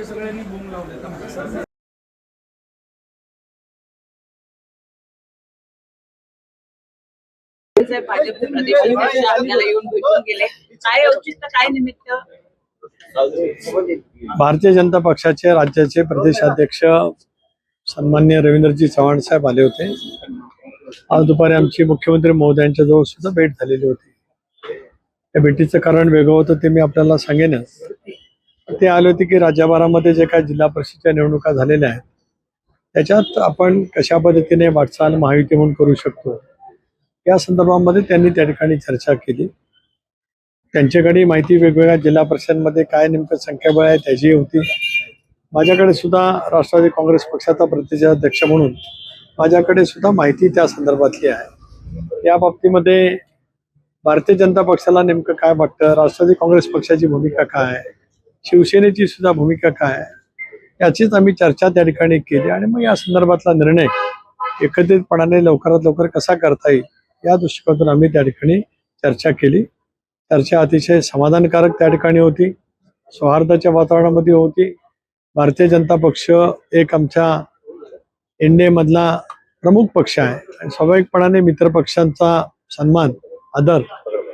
सगळ्यांनी बूम लावले. भाजपचे प्रदेशाध्यक्ष आपल्याला येऊन भेटून गेले, काय औचित्य, काय निमित्त? भारतीय जनता पक्षाचे राज्याचे प्रदेशाध्यक्ष सन्माननीय रवींद्रजी चव्हाण साहेब आले होते. आज दुपारी आमची मुख्यमंत्री महोदयांच्या जवळ सुद्धा भेट झालेली होती. त्या भेटीचं कारण वेगळं होतं ते मी आपल्याला सांगेनच. ते आले होते की राज्यभरामध्ये जे काही जिल्हा परिषदेच्या निवडणुका झालेल्या आहेत त्याच्यात आपण कशा पद्धतीने वाटचाल महायुती म्हणून करू शकतो या संदर्भामध्ये त्यांनी त्या ठिकाणी चर्चा केली. त्यांच्याकडे माहिती वेगवेगळ्या जिल्हा परिषदांमध्ये काय नेमकं संख्याबळ आहे त्याची होती. माझ्याकडे सुद्धा राष्ट्रवादी काँग्रेस पक्षाचा प्रदेशाध्यक्ष म्हणून माझ्याकडे सुद्धा माहिती त्या संदर्भातली आहे. या बाबतीमध्ये भारतीय जनता पक्षाला नेमकं काय वाटतं, राष्ट्रवादी काँग्रेस पक्षाची भूमिका काय आहे, शिवसेनेची सुद्धा भूमिका काय आहे याचीच आम्ही चर्चा त्या ठिकाणी केली आणि मग या संदर्भातला निर्णय एकत्रितपणाने लवकरात लवकर कसा करता येईल या दृष्टिकोनातून आम्ही त्या ठिकाणी चर्चा केली. चर्चा अतिशय समाधानकारक त्या ठिकाणी होती, सौहार्दाच्या वातावरणामध्ये होती. भारतीय जनता पक्ष एक आमच्या एनडीए मधला प्रमुख पक्ष आहे आणि स्वाभाविकपणाने मित्रपक्षांचा सन्मान आदर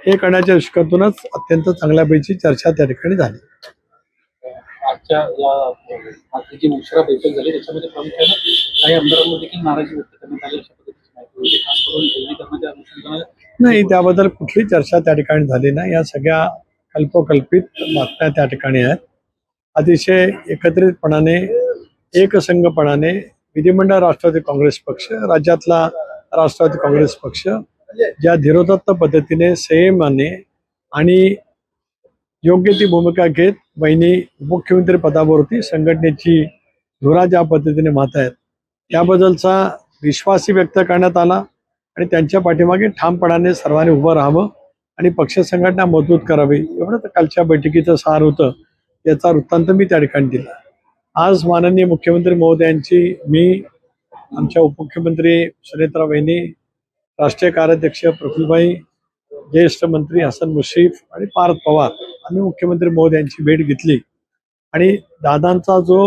हे करण्याच्या दृष्टिकोनातूनच अत्यंत चांगल्यापैकी चर्चा त्या ठिकाणी झाली. आजच्या या जी उशिरा बैठक झाली त्याच्यामध्ये प्रामुख्याने काही आमदारांमध्ये देखील नाराजी व्यक्त करण्यात आली अशा पद्धतीची माहिती होती. खास करून विलीनीकरणाच्या अनुषंगाने नाही, त्याबद्दल कुठली चर्चा त्या ठिकाणी झाली नाही. या सगळ्या कल्पकल्पित बातम्या त्या ठिकाणी आहेत. अतिशय एकत्रितपणाने एकसंघपणाने विधिमंडळ राष्ट्रवादी काँग्रेस पक्ष, राज्यातला राष्ट्रवादी काँग्रेस पक्ष ज्या धीरोदत्त पद्धतीने संयमाने आणि योग्य ती भूमिका घेत बहिणी मुख्यमंत्री पदावरती संघटनेची धुरा ज्या पद्धतीने मात आहेत त्याबद्दलचा विश्वासही व्यक्त करण्यात आला आणि त्यांच्या पाठीमागे ठामपणाने सर्वांनी उभं राहावं आणि पक्ष संघटना मजबूत करावी एवढं तर कालच्या बैठकीचं सार होतं. याचा वृत्तांत मी त्या ठिकाणी दिला. आज माननीय मुख्यमंत्री महोदयांची मी, आमच्या उपमुख्यमंत्री सुनेत्रा वहिनी, राष्ट्रीय कार्याध्यक्ष प्रफुल्लभाई, ज्येष्ठ मंत्री हसन मुश्रीफ आणि पार्थ पवार आम्ही मुख्यमंत्री महोदयांची भेट घेतली आणि दादांचा जो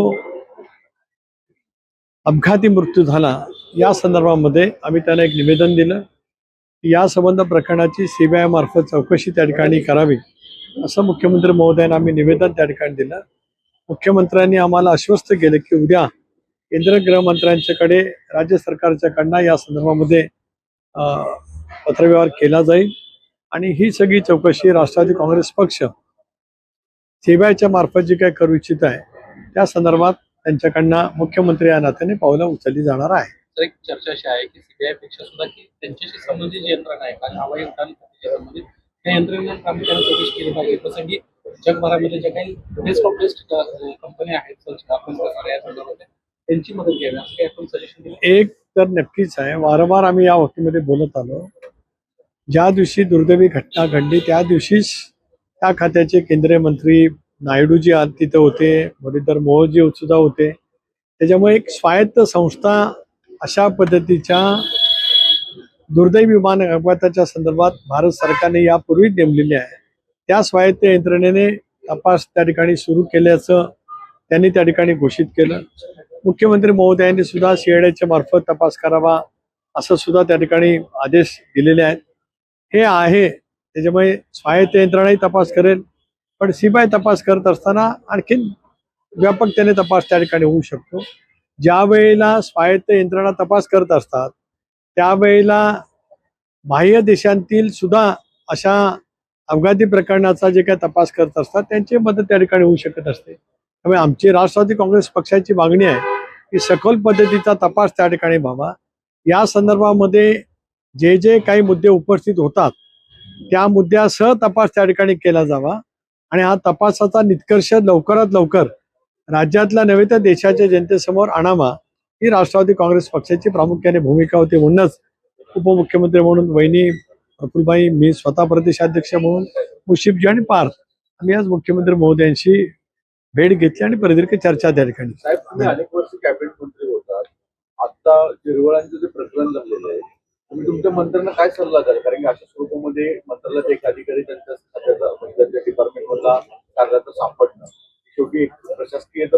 अपघाती मृत्यू झाला या संदर्भामध्ये आम्ही त्यांना एक निवेदन दिलं की या संबंध प्रकरणाची सीबीआय मार्फत चौकशी त्या ठिकाणी करावी असं मुख्यमंत्री महोदयांना आम्ही निवेदन त्या ठिकाणी दिलं. मुख्यमंत्र्यांनी आम्हाला आश्वस्त केलं की उद्या केंद्रीय गृहमंत्र्यांच्याकडे राज्य सरकारच्याकडनं या संदर्भामध्ये पत्रव्यवहार केला जाईल आणि ही सगळी चौकशी राष्ट्रवादी काँग्रेस पक्ष सीबीआयच्या मार्फत जी काय करू इच्छित आहे त्या संदर्भात त्यांच्याकडनं मुख्यमंत्री या नात्याने पावलं उचलली जाणार आहे. तर एक चर्चा अशी आहे की सीबीआय पेक्षा सुद्धा की त्यांच्याशी संबंधित जे यंत्रणा आहे कारण हवाई उड्डाण संबंधित त्या यंत्रणेला प्रामुख्याने चौकशी केली पाहिजे. प्रसंगी जगभरामध्ये जे काही बेस्ट ऑफ बेस्ट कंपनी आहेत या संदर्भात त्यांची मदत घ्यावी असं काही आपण सजेशन दिलं. एक तर नक्कीच आहे, वारंवार आम्ही या बाबतीमध्ये बोलत आलो. ज्या दिवशी दुर्दैवी घटना घडली त्या दिवशीच त्या खात्याचे केंद्रीय मंत्री नायडूजी तिथे होते, मुरलीधर मोहोळजी सुद्धा होते. त्याच्यामुळे एक स्वायत्त संस्था अशा पद्धतीच्या दुर्दैवी विमान अपघाताच्या संदर्भात भारत सरकारने यापूर्वी नेमलेली आहे. त्या स्वायत्त यंत्रणेने तपास त्या ठिकाणी सुरू केल्याचं त्यांनी त्या ठिकाणी घोषित केलं. मुख्यमंत्री महोदयांनी सुद्धा सीआयडीच्या मार्फत तपास करावा असं सुद्धा त्या ठिकाणी आदेश दिलेले आहेत. हे आहे त्याच्यामुळे स्वायत्त यंत्रणाही तपास करेल पण सीबीआय तपास करत असताना आणखीन व्यापकतेने तपास त्या ठिकाणी होऊ शकतो. ज्या वेळेला स्वायत्त यंत्रणा तपास करत असतात त्यावेळेला बाह्य देशांतील सुद्धा अशा अपघाती प्रकरणाचा जे काही तपास करत असतात त्यांची मदत त्या ठिकाणी होऊ शकत असते. त्यामुळे आमची राष्ट्रवादी काँग्रेस पक्षाची मागणी आहे की सखोल पद्धतीचा तपास त्या ठिकाणी व्हावा. या संदर्भामध्ये जे जे काही मुद्दे उपस्थित होतात त्या मुद्द्यासह तपास त्या ठिकाणी केला जावा आणि हा तपासाचा निष्कर्ष लवकरात लवकर राज्यातल्या नव्हे तर देशाच्या जनतेसमोर आणावा ही राष्ट्रवादी काँग्रेस पक्षाची प्रामुख्याने भूमिका होती. म्हणूनच उपमुख्यमंत्री म्हणून वहिनी प्रफुल्लभाई, मी स्वतः प्रदेशाध्यक्ष म्हणून मुश्रीफजी आणि पार्थ आम्ही आज मुख्यमंत्री महोदयांशी भेट घेतली आणि प्रदीर्घ चर्चा त्या ठिकाणी. साहेब, तुम्ही अनेक वर्ष कॅबिनेट मंत्री होतात. आता जिरवळांचं जे प्रकरण झालेलं आहे तुम्ही तुमच्या मंत्र्यांना काय सल्ला द्याल? कारण की अशा स्वरूपामध्ये मंत्र्याला एक अधिकारी त्यांच्या डिपार्टमेंट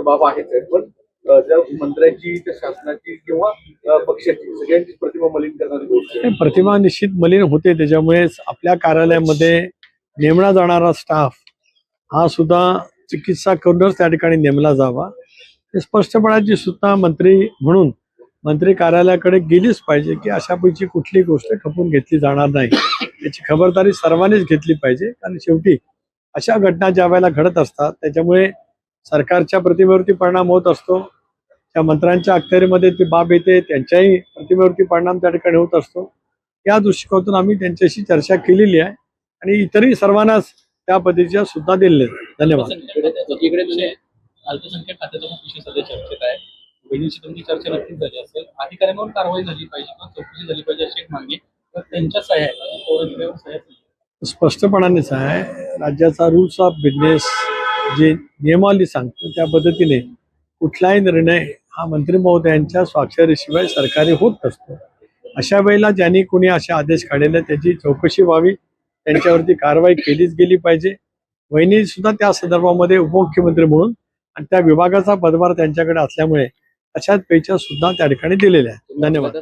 तर बाब आहेच आहे, पण त्या मंत्र्यांची त्या शासनाची किंवा पक्षाची सगळ्यांची प्रतिमा मलिन करणारी गोष्ट आहे. हे प्रतिमा निश्चित मलिन होते. त्याच्यामुळे आपल्या कार्यालयामध्ये नेमला जाणारा स्टाफ हा सुद्धा चिकित्सा करूनच त्या ठिकाणी नेमला जावा. हे स्पष्टपणाची सूचना मंत्री म्हणून मंत्री कार्यालयाकडे गेलीच पाहिजे की अशापैकी कुठली गोष्ट खपून घेतली जाणार नाही. याची खबरदारी सर्वांनीच घेतली पाहिजे. कारण शेवटी अशा घटना ज्या वेळेला घडत असतात त्याच्यामुळे सरकारच्या प्रतिमेवरती परिणाम होत असतो. त्या मंत्र्यांच्या अखत्यारीमध्ये ती बाब येते, त्यांच्याही प्रतिमेवरती परिणाम त्या ठिकाणी होत असतो. या दृष्टिकोनातून आम्ही त्यांच्याशी चर्चा केलेली आहे आणि इतरही सर्वांनाच त्या पद्धतीच्या सुद्धा दिलेल्या आहेत. धन्यवाद. एकीकडे म्हणजे अल्पसंख्याक खात्याचा पण विषय सध्या चर्चेत आहे. बहिणीची तुमची चर्चा नक्कीच झाली असेल. अधिकाऱ्यांवर कारवाई झाली पाहिजे किंवा चौकशी झाली पाहिजे अशी एक मागणी तर त्यांच्या सह्या आहेत आणि पौरनिर्णयावर सह्या आहेत. स्पष्टपणानेच आहे, राज्याचा रूल्स ऑफ बिझनेस जे नियमावली सांगतो त्या पद्धतीने कुठलाही निर्णय हा मंत्री महोदयांच्या स्वाक्षरीशिवाय सरकारी होत नसतो. अशा वेळेला ज्यांनी कोणी असे आदेश काढलेले त्याची चौकशी व्हावी, त्यांच्यावरती कारवाई केलीच गेली पाहिजे. वहिनी सुद्धा त्या संदर्भामध्ये उपमुख्यमंत्री म्हणून आणि त्या विभागाचा पदभार त्यांच्याकडे असल्यामुळे अशाच पेच्या सुद्धा त्या ठिकाणी दिलेल्या आहेत. धन्यवाद.